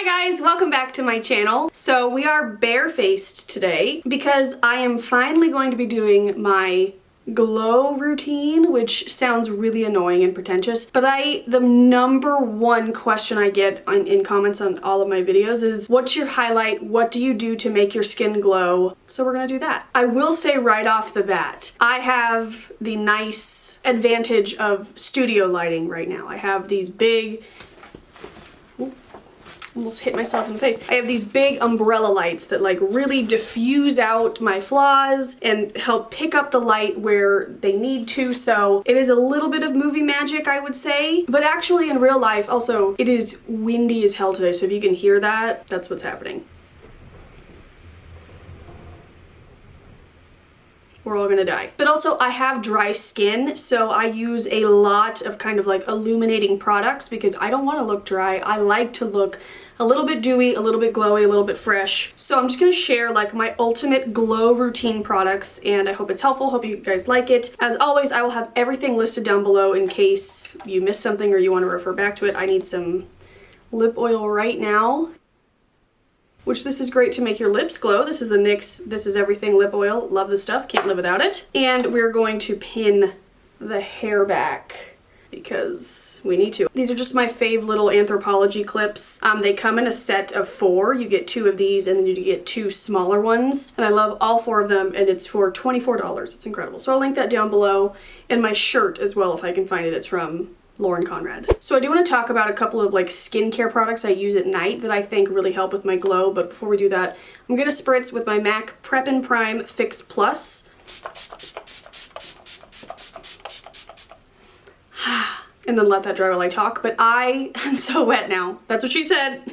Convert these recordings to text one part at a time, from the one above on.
Hi guys, welcome back to my channel. So we are barefaced today because I am finally going to be doing my glow routine, which sounds really annoying and pretentious, but the number one question I get in comments on all of my videos is, what's your highlight? What do you do to make your skin glow? So we're gonna do that. I will say right off the bat, I have the nice advantage of studio lighting right now. I have these big, almost hit myself in the face. I have these big umbrella lights that like really diffuse out my flaws and help pick up the light where they need to. So it is a little bit of movie magic, I would say. But actually in real life, also, it is windy as hell today. So if you can hear that, that's what's happening. We're all gonna die. But also I have dry skin, so I use a lot of kind of like illuminating products because I don't want to look dry. I like to look a little bit dewy, a little bit glowy, a little bit fresh. So I'm just gonna share like my ultimate glow routine products, and I hope it's helpful. Hope you guys like it. As always, I will have everything listed down below in case you missed something or you want to refer back to it. I need some lip oil right now, which this is great to make your lips glow. This is the NYX This Is Everything lip oil. Love this stuff, can't live without it. And we're going to pin the hair back because we need to. These are just my fave little Anthropologie clips. They come in a set of 4. You get 2 of these and then you get 2 smaller ones. And I love all 4 of them, and it's for $24. It's incredible. So I'll link that down below. And my shirt as well if I can find it. It's from Lauren Conrad. So I do want to talk about a couple of like skincare products I use at night that I think really help with my glow, but before we do that, I'm gonna spritz with my MAC Prep and Prime Fix Plus. And then let that dry while I talk, but I am so wet now. That's what she said.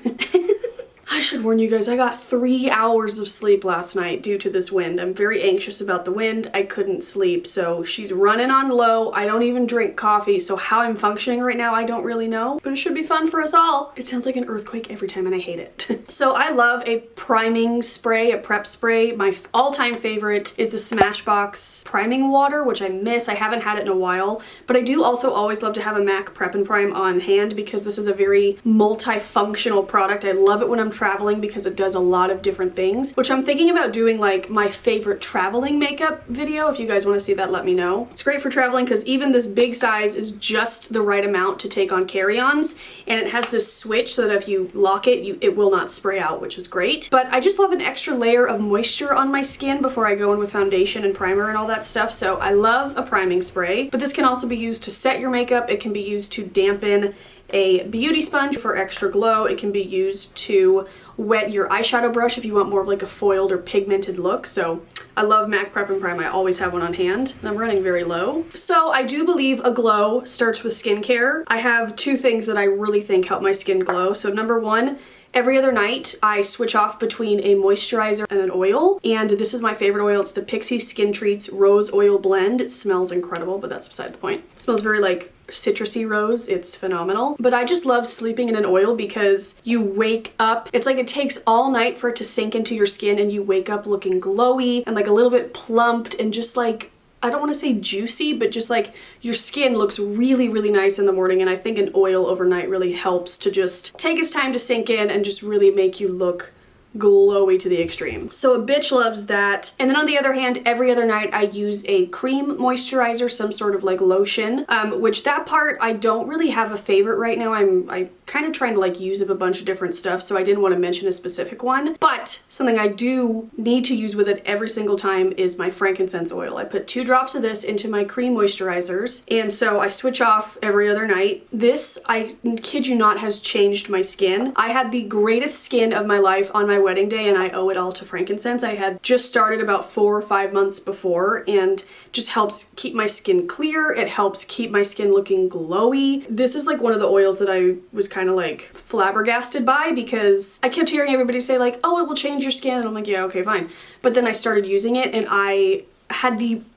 I should warn you guys, I got 3 hours of sleep last night due to this wind. I'm very anxious about the wind. I couldn't sleep, so she's running on low. I don't even drink coffee, so how I'm functioning right now, I don't really know. But it should be fun for us all. It sounds like an earthquake every time and I hate it. So I love a priming spray, a prep spray. My all-time favorite is the Smashbox priming water, which I miss. I haven't had it in a while, but I do also always love to have a MAC Prep and Prime on hand because this is a very multifunctional product. I love it when I'm traveling because it does a lot of different things, which I'm thinking about doing like my favorite traveling makeup video. If you guys want to see that, let me know. It's great for traveling because even this big size is just the right amount to take on carry-ons, and it has this switch so that if you lock it, it will not spray out, which is great. But I just love an extra layer of moisture on my skin before I go in with foundation and primer and all that stuff, so I love a priming spray. But this can also be used to set your makeup. It can be used to dampen a beauty sponge for extra glow. It can be used to wet your eyeshadow brush if you want more of like a foiled or pigmented look. So I love MAC Prep and Prime. I always have one on hand, and I'm running very low. So I do believe a glow starts with skincare. I have 2 things that I really think help my skin glow. So number 1, every other night, I switch off between a moisturizer and an oil, and this is my favorite oil. It's the Pixi Skin Treats Rose Oil Blend. It smells incredible, but that's beside the point. It smells very like citrusy rose. It's phenomenal. But I just love sleeping in an oil because you wake up, it's like it takes all night for it to sink into your skin, and you wake up looking glowy and like a little bit plumped and just like, I don't want to say juicy, but just like your skin looks really, really nice in the morning. And I think an oil overnight really helps to just take its time to sink in and just really make you look glowy to the extreme. So a bitch loves that. And then on the other hand, every other night I use a cream moisturizer, some sort of like lotion, which that part I don't really have a favorite right now. I'm kind of trying to like use up a bunch of different stuff, so I didn't want to mention a specific one. But something I do need to use with it every single time is my frankincense oil. I put 2 drops of this into my cream moisturizers, and so I switch off every other night. This, I kid you not, has changed my skin. I had the greatest skin of my life on my wedding day, and I owe it all to frankincense. I had just started about 4 or 5 months before, and just helps keep my skin clear. It helps keep my skin looking glowy. This is like one of the oils that I was kind of like flabbergasted by because I kept hearing everybody say like, oh, it will change your skin, and I'm like, yeah, okay, fine. But then I started using it, and I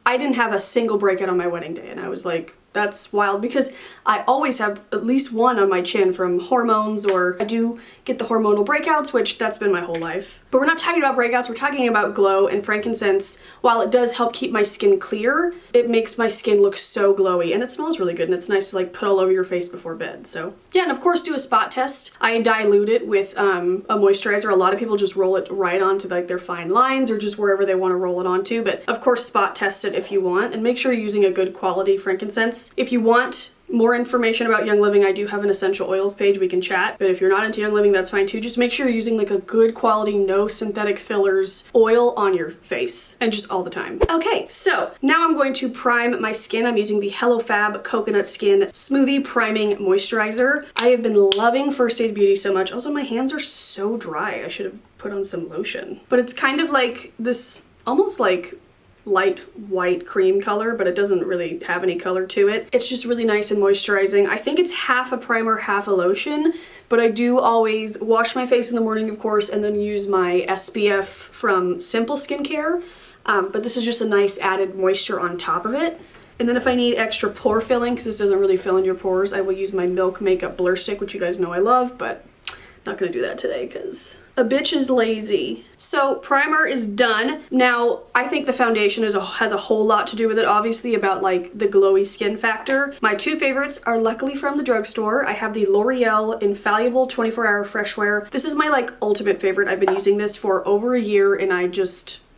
didn't have a single breakout on my wedding day, and I was like That's wild because I always have at least one on my chin from hormones, or I do get the hormonal breakouts, which that's been my whole life. But we're not talking about breakouts, we're talking about glow. And frankincense, while it does help keep my skin clear, it makes my skin look so glowy, and it smells really good, and it's nice to like put all over your face before bed. So yeah, and of course do a spot test. I dilute it with a moisturizer. A lot of people just roll it right onto like their fine lines or just wherever they want to roll it onto, but of course spot test it if you want, and make sure you're using a good quality frankincense. If you want more information about Young Living, I do have an essential oils page, we can chat, but if you're not into Young Living, that's fine too. Just make sure you're using like a good quality, no synthetic fillers oil on your face, and just all the time. Okay, so now I'm going to prime my skin. I'm using the HelloFab Coconut Skin Smoothie Priming Moisturizer. I have been loving First Aid Beauty so much. Also, my hands are so dry. I should have put on some lotion. But it's kind of like this, almost like light white cream color, but it doesn't really have any color to it. It's just really nice and moisturizing. I think it's half a primer, half a lotion, but I do always wash my face in the morning, of course, and then use my SPF from Simple Skincare. But this is just a nice added moisture on top of it. And then if I need extra pore filling, because this doesn't really fill in your pores, I will use my Milk Makeup Blur Stick, which you guys know I love, but not gonna do that today because a bitch is lazy. So primer is done. Now, I think the foundation has a whole lot to do with it, obviously, about like the glowy skin factor. My two favorites are luckily from the drugstore. I have the L'Oreal Infallible 24-Hour Fresh Wear. This is my like ultimate favorite. I've been using this for over a year, and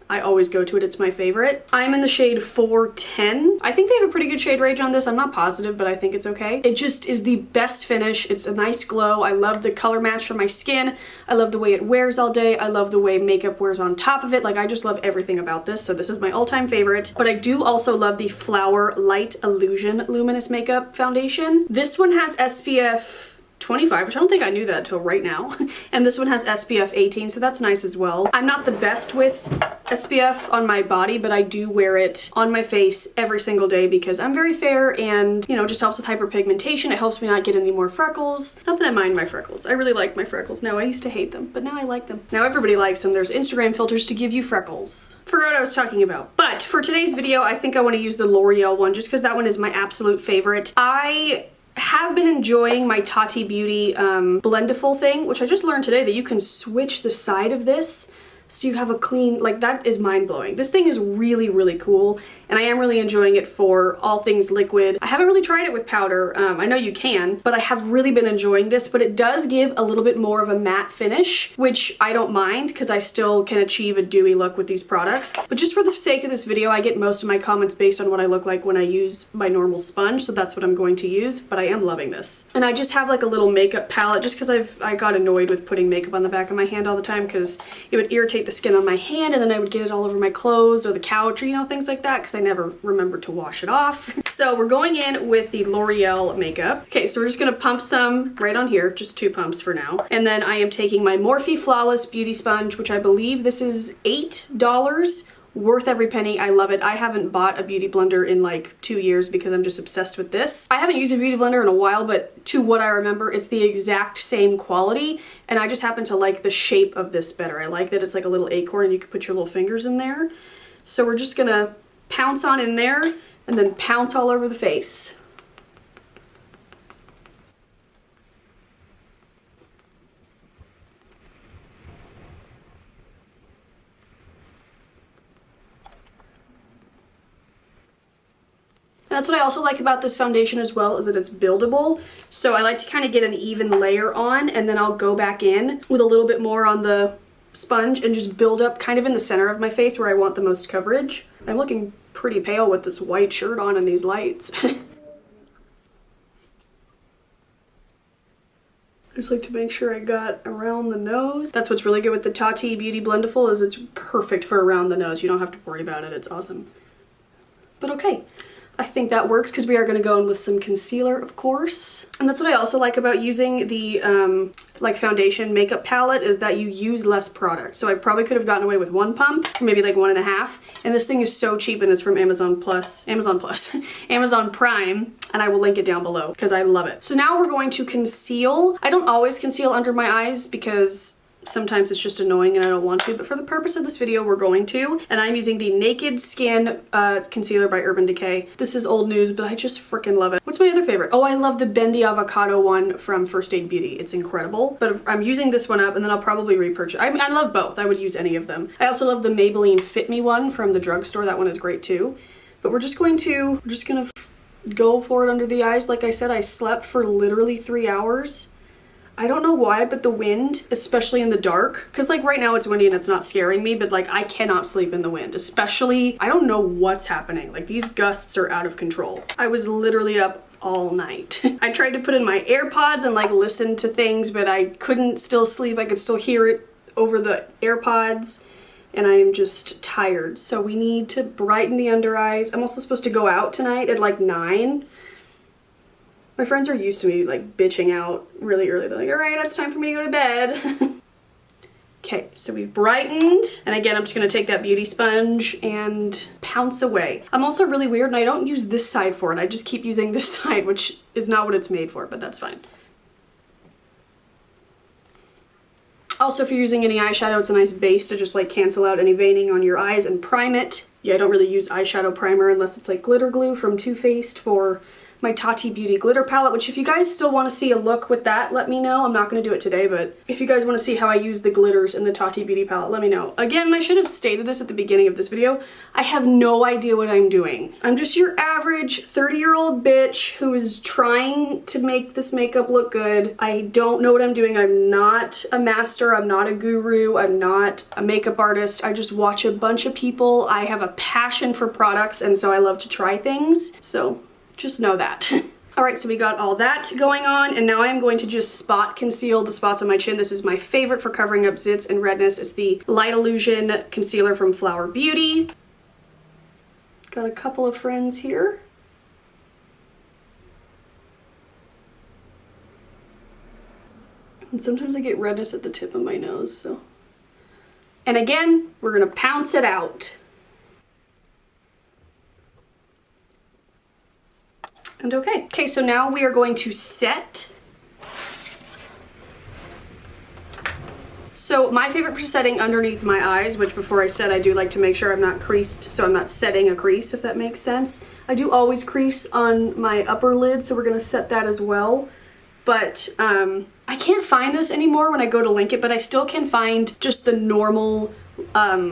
I always go to it. It's my favorite. I'm in the shade 410. I think they have a pretty good shade range on this. I'm not positive, but I think it's okay. It just is the best finish. It's a nice glow. I love the color match for my skin. I love the way it wears all day. I love the way makeup wears on top of it. Like, I just love everything about this. So this is my all-time favorite. But I do also love the Flower Light Illusion Luminous Makeup Foundation. This one has SPF 25, which I don't think I knew that until right now. And this one has SPF 18, so that's nice as well. I'm not the best with SPF on my body, but I do wear it on my face every single day because I'm very fair, and you know, it just helps with hyperpigmentation. It helps me not get any more freckles. Not that I mind my freckles. I really like my freckles now. I used to hate them, but now I like them. Now everybody likes them. There's Instagram filters to give you freckles. Forgot what I was talking about. But for today's video, I think I want to use the L'Oreal one just because that one is my absolute favorite. I have been enjoying my Tati Beauty Blendiful thing, which I just learned today that you can switch the side of this so you have a clean, like, that is mind-blowing. This thing is really, really cool, and I am really enjoying it for all things liquid. I haven't really tried it with powder. I know you can, but I have really been enjoying this, but it does give a little bit more of a matte finish, which I don't mind because I still can achieve a dewy look with these products. But just for the sake of this video, I get most of my comments based on what I look like when I use my normal sponge, so that's what I'm going to use, but I am loving this. And I just have like a little makeup palette just because I got annoyed with putting makeup on the back of my hand all the time because it would irritate the skin on my hand, and then I would get it all over my clothes or the couch, or you know, things like that, because I never remembered to wash it off. So we're going in with the L'Oreal makeup. Okay, so we're just gonna pump some right on here, just 2 pumps for now. And then I am taking my Morphe Flawless Beauty Sponge, which I believe this is $8. Worth every penny. I love it. I haven't bought a beauty blender in like 2 years because I'm just obsessed with this. I haven't used a beauty blender in a while, but to what I remember, it's the exact same quality, and I just happen to like the shape of this better. I like that it's like a little acorn and you can put your little fingers in there. So we're just gonna pounce on in there and then pounce all over the face. That's what I also like about this foundation as well, is that it's buildable. So I like to kind of get an even layer on, and then I'll go back in with a little bit more on the sponge and just build up kind of in the center of my face where I want the most coverage. I'm looking pretty pale with this white shirt on and these lights. I just like to make sure I got around the nose. That's what's really good with the Tati Beauty Blendiful, is it's perfect for around the nose. You don't have to worry about it. It's awesome. But okay. I think that works because we are going to go in with some concealer, of course. And that's what I also like about using the like foundation makeup palette, is that you use less product. So I probably could have gotten away with 1 pump, or maybe like 1.5. And this thing is so cheap, and it's from Amazon Prime, and I will link it down below because I love it. So now we're going to conceal. I don't always conceal under my eyes because sometimes it's just annoying and I don't want to, but for the purpose of this video, we're going to. And I'm using the Naked Skin Concealer by Urban Decay. This is old news, but I just freaking love it. What's my other favorite? Oh, I love the Bendy Avocado one from First Aid Beauty. It's incredible, but I'm using this one up and then I'll probably repurchase. I love both. I would use any of them. I also love the Maybelline Fit Me one from the drugstore. That one is great too. But we're just gonna go for it under the eyes. Like I said, I slept for literally 3 hours. I don't know why, but the wind, especially in the dark, because like right now it's windy and it's not scaring me, but like I cannot sleep in the wind, especially, I don't know what's happening. Like these gusts are out of control. I was literally up all night. I tried to put in my AirPods and like listen to things, but I couldn't still sleep. I could still hear it over the AirPods and I am just tired. So we need to brighten the under eyes. I'm also supposed to go out tonight at like 9. My friends are used to me like bitching out really early. They're like, all right, it's time for me to go to bed. Okay, so we've brightened. And again, I'm just gonna take that beauty sponge and pounce away. I'm also really weird and I don't use this side for it. I just keep using this side, which is not what it's made for, but that's fine. Also, if you're using any eyeshadow, it's a nice base to just like cancel out any veining on your eyes and prime it. Yeah, I don't really use eyeshadow primer unless it's like glitter glue from Too Faced for my Tati Beauty glitter palette, which if you guys still want to see a look with that, let me know. I'm not going to do it today, but if you guys want to see how I use the glitters in the Tati Beauty palette, let me know. Again, I should have stated this at the beginning of this video. I have no idea what I'm doing. I'm just your average 30-year-old bitch who is trying to make this makeup look good. I don't know what I'm doing. I'm not a master. I'm not a guru. I'm not a makeup artist. I just watch a bunch of people. I have a passion for products, and so I love to try things. So just know that. All right, so we got all that going on, and now I'm going to just spot conceal the spots on my chin. This is my favorite for covering up zits and redness. It's the Light Illusion Concealer from Flower Beauty. Got a couple of friends here. And sometimes I get redness at the tip of my nose, so. And again, we're gonna pounce it out. And okay. Okay, so now we are going to set. So my favorite for setting underneath my eyes, which before I set I do like to make sure I'm not creased, so I'm not setting a crease, if that makes sense. I do always crease on my upper lid, so we're gonna set that as well. But I can't find this anymore when I go to link it, but I still can find just the normal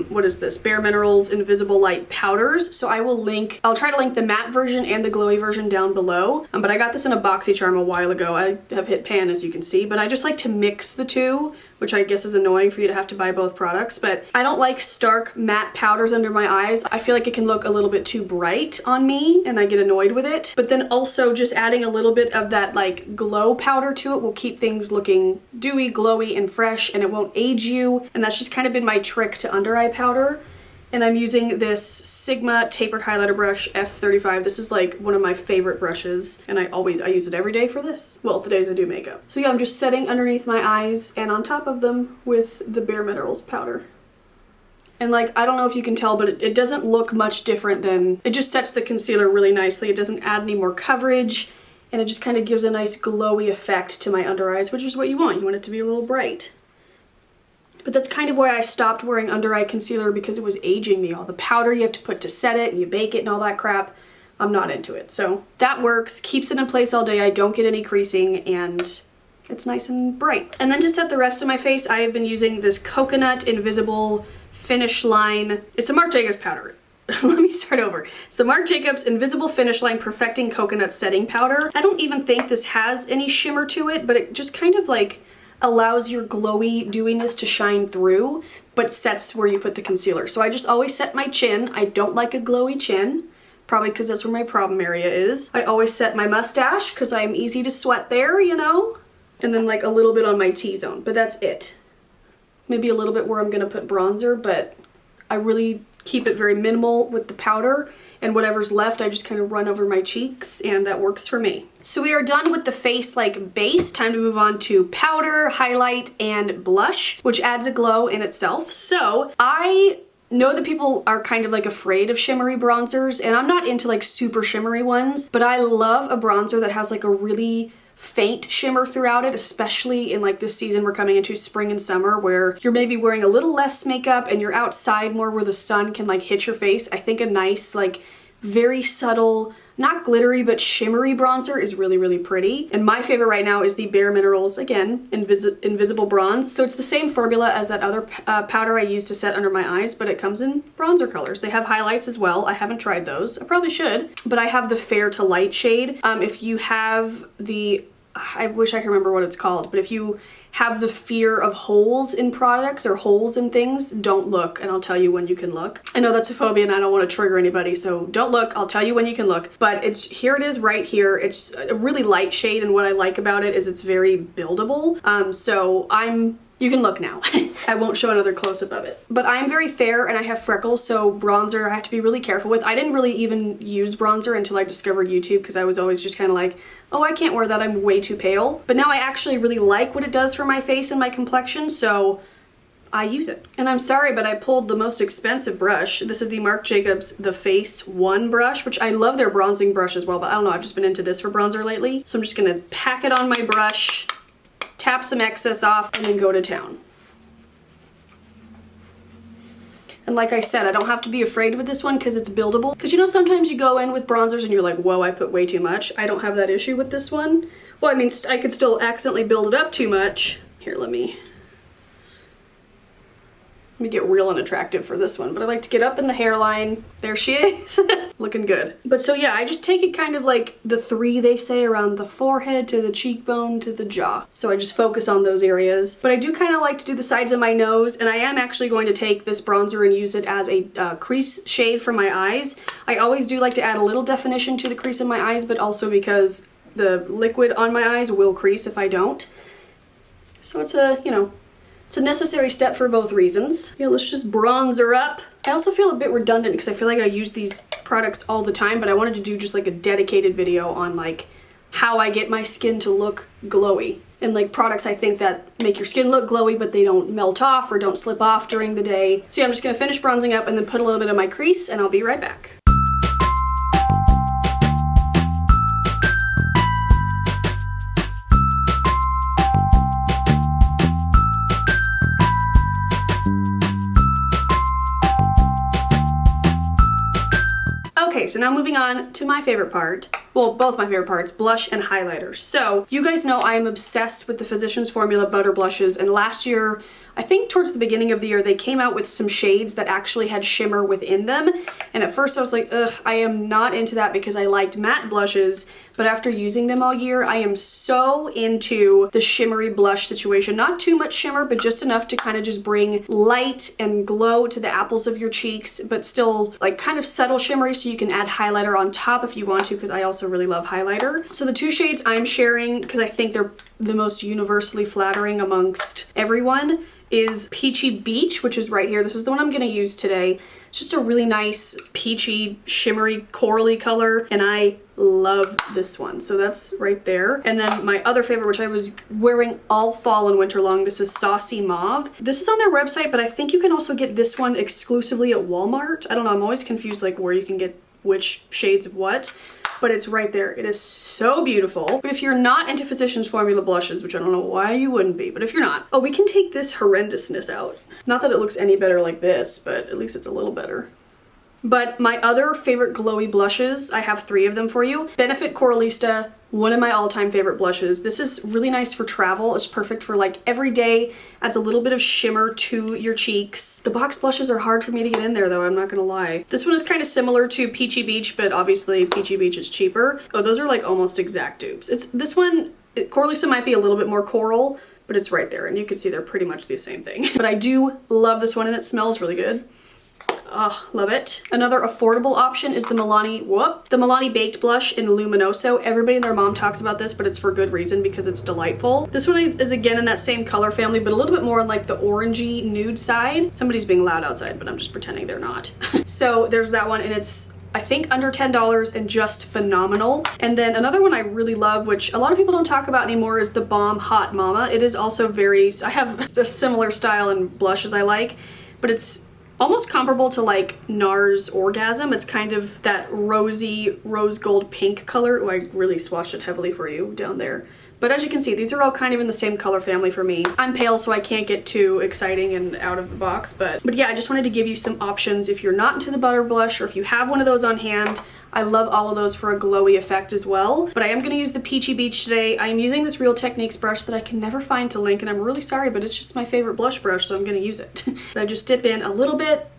what is this? Bare Minerals Invisible Light Powders. So I'll try to link the matte version and the glowy version down below. But I got this in a BoxyCharm a while ago. I have hit pan, as you can see, but I just like to mix the two, which I guess is annoying for you to have to buy both products. But I don't like stark matte powders under my eyes. I feel like it can look a little bit too bright on me and I get annoyed with it. But then also just adding a little bit of that like glow powder to it will keep things looking dewy, glowy, and fresh, and it won't age you. And that's just kind of been my trick to under eye powder. And I'm using this Sigma tapered highlighter brush F35. This is like one of my favorite brushes, and I use it every day for this. Well, the days I do makeup. So yeah, I'm just setting underneath my eyes and on top of them with the Bare Minerals powder. And like, I don't know if you can tell, but it doesn't look much different than, it just sets the concealer really nicely. It doesn't add any more coverage, and it just kind of gives a nice glowy effect to my under eyes, which is what you want. You want it to be a little bright. But that's kind of why I stopped wearing under eye concealer, because it was aging me. All the powder you have to put to set it and you bake it and all that crap, I'm not into it. So that works, keeps it in place all day. I don't get any creasing and it's nice and bright. And then to set the rest of my face, I have been using this Coconut Invisible Finish Line. It's a Marc Jacobs powder. Let me start over. It's the Marc Jacobs Invisible Finish Line Perfecting Coconut Setting Powder. I don't even think this has any shimmer to it, but it just kind of like allows your glowy dewiness to shine through, but sets where you put the concealer. So I just always set my chin. I don't like a glowy chin, probably because that's where my problem area is. I always set my mustache because I'm easy to sweat there, you know? And then like a little bit on my T-zone, but that's it. Maybe a little bit where I'm gonna put bronzer, but I really keep it very minimal with the powder, and whatever's left I just kind of run over my cheeks, and that works for me. So we are done with the face like base. Time to move on to powder, highlight, and blush, which adds a glow in itself. So I know that people are kind of like afraid of shimmery bronzers, and I'm not into like super shimmery ones, but I love a bronzer that has like a really faint shimmer throughout it, especially in like this season we're coming into, spring and summer, where you're maybe wearing a little less makeup and you're outside more where the sun can like hit your face. I think a nice, like, very subtle, not glittery but shimmery bronzer is really, really pretty. And my favorite right now is the Bare Minerals, again, Invisible Bronze. So it's the same formula as that other powder I use to set under my eyes, but it comes in bronzer colors. They have highlights as well. I haven't tried those. I probably should. But I have the Fair to Light shade. If you have the, I wish I could remember what it's called, but if you have the fear of holes in products or holes in things, don't look, and I'll tell you when you can look. I know that's a phobia and I don't want to trigger anybody, so don't look. I'll tell you when you can look. But it's, here it is right here. It's a really light shade, and what I like about it is it's very buildable. You can look now. I won't show another close-up of it. But I'm very fair and I have freckles, so bronzer I have to be really careful with. I didn't really even use bronzer until I discovered YouTube, because I was always just kind of like, oh, I can't wear that, I'm way too pale. But now I actually really like what it does for my face and my complexion, so I use it. And I'm sorry, but I pulled the most expensive brush. This is the Marc Jacobs The Face 1 brush, which I love their bronzing brush as well, but I don't know, I've just been into this for bronzer lately. So I'm just gonna pack it on my brush, tap some excess off, and then go to town. And like I said, I don't have to be afraid with this one because it's buildable. Because you know, sometimes you go in with bronzers and you're like, whoa, I put way too much. I don't have that issue with this one. Well, I mean, I could still accidentally build it up too much. Here, let me get real unattractive for this one, but I like to get up in the hairline. There she is. Looking good. But so yeah, I just take it kind of like the 3 they say, around the forehead to the cheekbone to the jaw. So I just focus on those areas. But I do kind of like to do the sides of my nose, and I am actually going to take this bronzer and use it as a crease shade for my eyes. I always do like to add a little definition to the crease of my eyes, but also because the liquid on my eyes will crease if I don't. So it's a, you know, it's a necessary step for both reasons. Yeah, let's just bronzer up. I also feel a bit redundant because I feel like I use these products all the time, but I wanted to do just like a dedicated video on like how I get my skin to look glowy. And like products I think that make your skin look glowy, but they don't melt off or don't slip off during the day. So yeah, I'm just gonna finish bronzing up and then put a little bit of my crease, and I'll be right back. Okay, so now moving on to my favorite part. Well, both my favorite parts, blush and highlighter. So you guys know I am obsessed with the Physicians Formula Butter Blushes, and last year, I think towards the beginning of the year, they came out with some shades that actually had shimmer within them. And at first I was like, ugh, I am not into that because I liked matte blushes. But after using them all year, I am so into the shimmery blush situation. Not too much shimmer, but just enough to kind of just bring light and glow to the apples of your cheeks, but still like kind of subtle shimmery, so you can add highlighter on top if you want to, because I also really love highlighter. So the 2 shades I'm sharing, because I think they're the most universally flattering amongst everyone, is Peachy Beach, which is right here. This is the one I'm gonna use today. It's just a really nice peachy, shimmery, corally color, and I love this one. So that's right there. And then my other favorite, which I was wearing all fall and winter long, this is Saucy Mauve. This is on their website, but I think you can also get this one exclusively at Walmart. I don't know, I'm always confused like where you can get which shades of what, but it's right there. It is so beautiful. But if you're not into Physicians Formula blushes, which I don't know why you wouldn't be, but if you're not, oh, we can take this horrendousness out. Not that it looks any better like this, but at least it's a little better. But my other favorite glowy blushes, I have 3 of them for you. Benefit Coralista, one of my all-time favorite blushes. This is really nice for travel. It's perfect for like every day. Adds a little bit of shimmer to your cheeks. The box blushes are hard for me to get in there though, I'm not gonna lie. This one is kind of similar to Peachy Beach, but obviously Peachy Beach is cheaper. Oh, those are like almost exact dupes. It's this one, Coralista might be a little bit more coral, but it's right there, and you can see they're pretty much the same thing. But I do love this one, and it smells really good. Oh, love it. Another affordable option is the Milani Baked Blush in Luminoso. Everybody and their mom talks about this, but it's for good reason because it's delightful. This one is again in that same color family, but a little bit more on like the orangey nude side. Somebody's being loud outside, but I'm just pretending they're not. So there's that one, and it's I think under $10 and just phenomenal. And then another one I really love, which a lot of people don't talk about anymore, is the Balm Hot Mama. It is also I have a similar style and blushes I like, but it's almost comparable to like NARS Orgasm. It's kind of that rosy rose gold pink color. Oh, I really swatched it heavily for you down there. But as you can see, these are all kind of in the same color family for me. I'm pale, so I can't get too exciting and out of the box, but yeah, I just wanted to give you some options if you're not into the butter blush, or if you have one of those on hand. I love all of those for a glowy effect as well. But I am gonna use the Peachy Beach today. I am using this Real Techniques brush that I can never find to link, and I'm really sorry, but it's just my favorite blush brush, so I'm gonna use it. But I just dip in a little bit,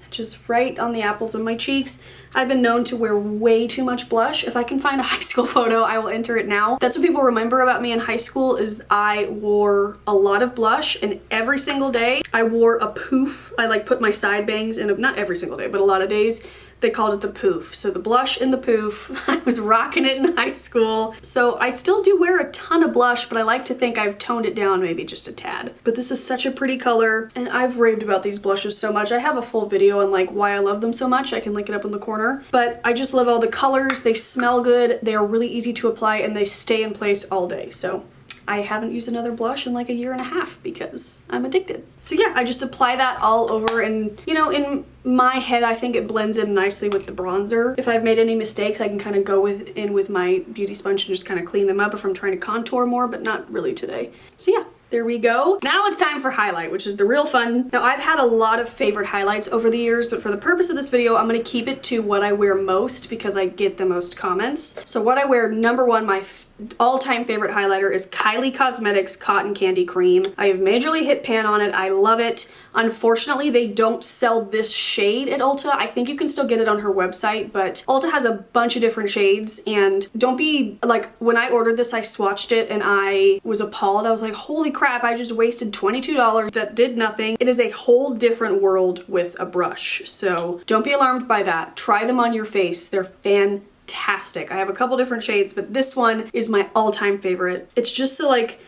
just right on the apples of my cheeks. I've been known to wear way too much blush. If I can find a high school photo, I will enter it now. That's what people remember about me in high school, is I wore a lot of blush, and every single day I wore a poof. I like put my side bangs in, not every single day, but a lot of days they called it the poof. So the blush and the poof, I was rocking it in high school. So I still do wear a ton of blush, but I like to think I've toned it down maybe just a tad. But this is such a pretty color, and I've raved about these blushes so much. I have a full video on like why I love them so much. I can link it up in the corner. But I just love all the colors. They smell good. They are really easy to apply, and they stay in place all day. So I haven't used another blush in like a year and a half because I'm addicted. So yeah, I just apply that all over, and you know, in my head, I think it blends in nicely with the bronzer. If I've made any mistakes, I can kind of go in with my beauty sponge and just kind of clean them up if I'm trying to contour more, but not really today. So yeah. There we go. Now it's time for highlight, which is the real fun. Now I've had a lot of favorite highlights over the years, but for the purpose of this video, I'm gonna keep it to what I wear most because I get the most comments. So what I wear, number one, my all-time favorite highlighter is Kylie Cosmetics Cotton Candy Cream. I have majorly hit pan on it. I love it. Unfortunately, they don't sell this shade at Ulta. I think you can still get it on her website, but Ulta has a bunch of different shades, and don't be like, when I ordered this, I swatched it and I was appalled. I was like, holy crap, I just wasted $22 that did nothing. It is a whole different world with a brush, so don't be alarmed by that. Try them on your face. They're fantastic. I have a couple different shades, but this one is my all-time favorite. It's just the like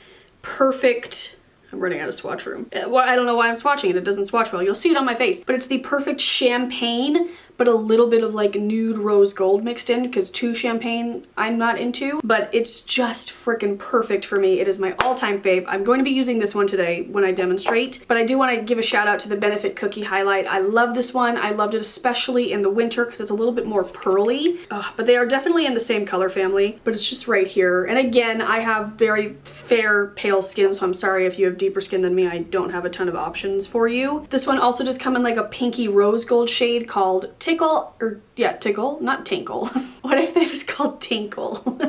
perfect, I'm running out of swatch room. Well, I don't know why I'm swatching it. It doesn't swatch well. You'll see it on my face. But it's the perfect champagne, but a little bit of like nude rose gold mixed in, because too champagne I'm not into. But it's just freaking perfect for me. It is my all-time fave. I'm going to be using this one today when I demonstrate. But I do want to give a shout out to the Benefit Cookie Highlight. I love this one. I loved it especially in the winter because it's a little bit more pearly. But they are definitely in the same color family. But it's just right here. And again, I have very fair, pale skin, so I'm sorry if you have deeper skin than me. I don't have a ton of options for you. This one also does come in like a pinky rose gold shade called Tickle, or yeah, Tickle, not Tinkle. What if it was called Tinkle?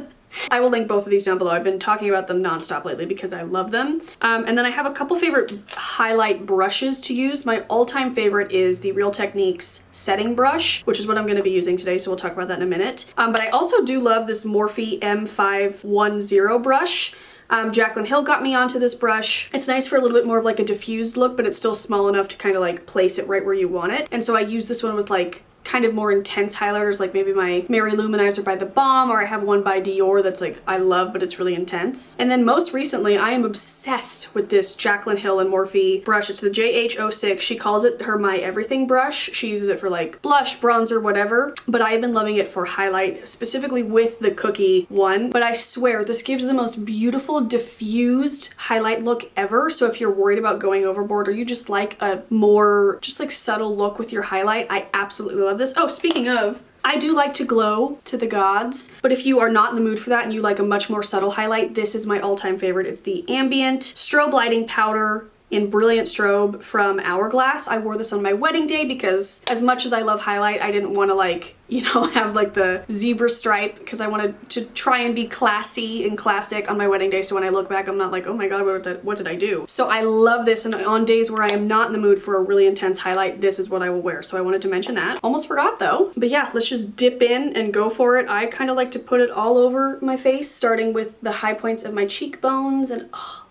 I will link both of these down below. I've been talking about them nonstop lately because I love them. And then I have a couple favorite highlight brushes to use. My all-time favorite is the Real Techniques setting brush, which is what I'm going to be using today, so we'll talk about that in a minute. But I also do love this Morphe M510 brush. Jaclyn Hill got me onto this brush. It's nice for a little bit more of like a diffused look, but it's still small enough to kind of like place it right where you want it. And so I use this one with like kind of more intense highlighters, like maybe my Mary Luminizer by The Balm, or I have one by Dior that's like I love, but it's really intense. And then most recently, I am obsessed with this Jaclyn Hill and Morphe brush. It's the JH06. She calls it her My Everything brush. She uses it for like blush, bronzer, whatever, but I have been loving it for highlight, specifically with the cookie one. But I swear, this gives the most beautiful diffused highlight look ever. So if you're worried about going overboard, or you just like a more just like subtle look with your highlight, I absolutely love this. Oh, speaking of, I do like to glow to the gods, but if you are not in the mood for that and you like a much more subtle highlight, this is my all-time favorite. It's the Ambient Strobe Lighting Powder in Brilliant Strobe from Hourglass. I wore this on my wedding day because as much as I love highlight, I didn't want to like, you know, have like the zebra stripe, because I wanted to try and be classy and classic on my wedding day, so when I look back, I'm not like, oh my god, what did I do? So I love this, and on days where I am not in the mood for a really intense highlight, this is what I will wear. So I wanted to mention that. Almost forgot though. But yeah, let's just dip in and go for it. I kind of like to put it all over my face, starting with the high points of my cheekbones, and oh,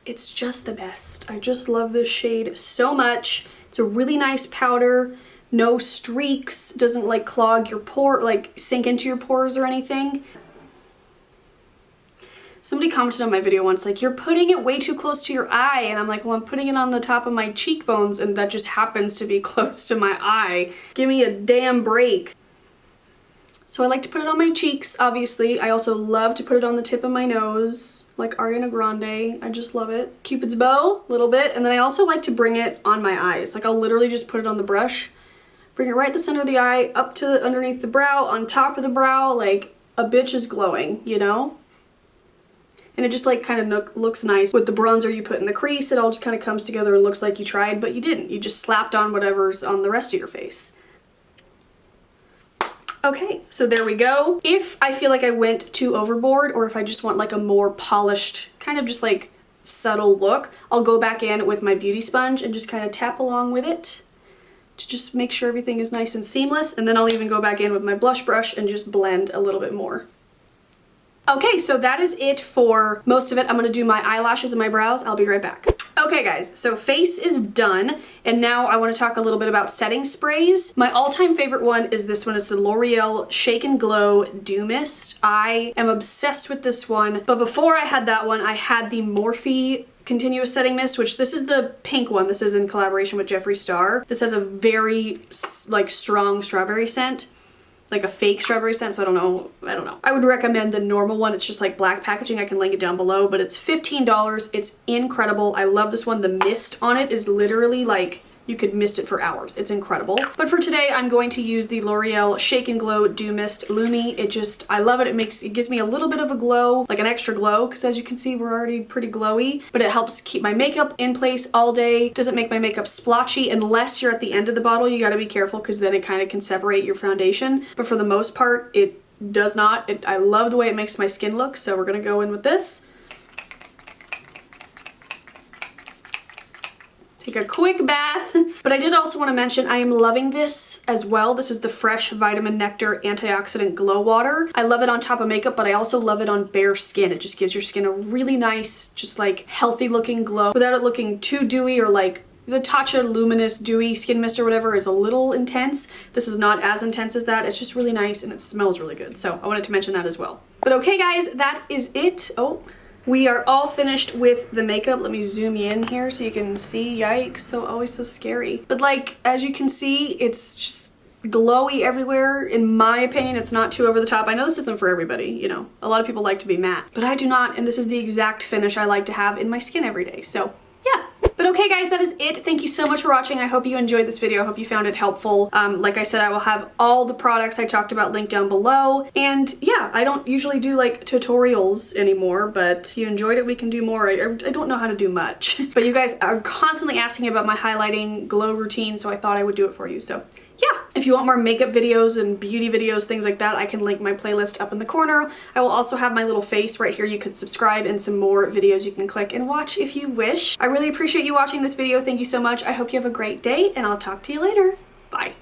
it's just the best. I just love this shade so much. It's a really nice powder, no streaks, doesn't like clog your pore, like sink into your pores or anything. Somebody commented on my video once like, you're putting it way too close to your eye, and I'm like, well, I'm putting it on the top of my cheekbones and that just happens to be close to my eye. Give me a damn break. So I like to put it on my cheeks, obviously. I also love to put it on the tip of my nose, like Ariana Grande. I just love it. Cupid's bow, a little bit. And then I also like to bring it on my eyes. Like I'll literally just put it on the brush, bring it right the center of the eye, up to underneath the brow, on top of the brow, like a bitch is glowing, you know? And it just like kind of looks nice. With the bronzer you put in the crease, it all just kind of comes together and looks like you tried, but you didn't. You just slapped on whatever's on the rest of your face. Okay, so there we go. If I feel like I went too overboard, or if I just want like a more polished, kind of just like subtle look, I'll go back in with my beauty sponge and just kind of tap along with it to just make sure everything is nice and seamless. And then I'll even go back in with my blush brush and just blend a little bit more. Okay, so that is it for most of it. I'm gonna do my eyelashes and my brows. I'll be right back. Okay guys, so face is done, and now I want to talk a little bit about setting sprays. My all-time favorite one is this one. It's the L'Oreal Shake and Glow Dew Mist. I am obsessed with this one, but before I had that one, I had the Morphe Continuous Setting Mist, which this is the pink one. This is in collaboration with Jeffree Star. This has a very like strong strawberry scent. Like a fake strawberry scent, so I don't know. I would recommend the normal one. It's just like black packaging. I can link it down below, but it's $15. It's incredible. I love this one. The mist on it is literally like, you could mist it for hours. It's incredible. But for today, I'm going to use the L'Oreal Shake and Glow Dew Mist Lumi. I love it. It gives me a little bit of a glow, like an extra glow, because as you can see, we're already pretty glowy, but it helps keep my makeup in place all day. Doesn't make my makeup splotchy unless you're at the end of the bottle. You gotta be careful because then it kind of can separate your foundation. But for the most part, it does not. I love the way it makes my skin look, so we're gonna go in with this. Take a quick bath. But I did also want to mention I am loving this as well. This is the Fresh Vitamin Nectar Antioxidant Glow Water. I love it on top of makeup, but I also love it on bare skin. It just gives your skin a really nice, just like healthy looking glow without it looking too dewy, or like the Tatcha Luminous Dewy Skin Mist or whatever is a little intense. This is not as intense as that. It's just really nice and it smells really good. So I wanted to mention that as well. But okay guys, that is it. Oh. We are all finished with the makeup. Let me zoom you in here so you can see. Yikes, so always so scary. But like, as you can see, it's just glowy everywhere. In my opinion, it's not too over the top. I know this isn't for everybody, you know. A lot of people like to be matte, but I do not, and this is the exact finish I like to have in my skin every day, so yeah. But okay guys, that is it. Thank you so much for watching. I hope you enjoyed this video. I hope you found it helpful. Like I said, I will have all the products I talked about linked down below. And yeah, I don't usually do like tutorials anymore, but if you enjoyed it, we can do more. I don't know how to do much. But you guys are constantly asking about my highlighting glow routine, so I thought I would do it for you. So yeah, if you want more makeup videos and beauty videos, things like that, I can link my playlist up in the corner. I will also have my little face right here. You could subscribe and some more videos you can click and watch if you wish. I really appreciate you watching this video. Thank you so much. I hope you have a great day and I'll talk to you later. Bye.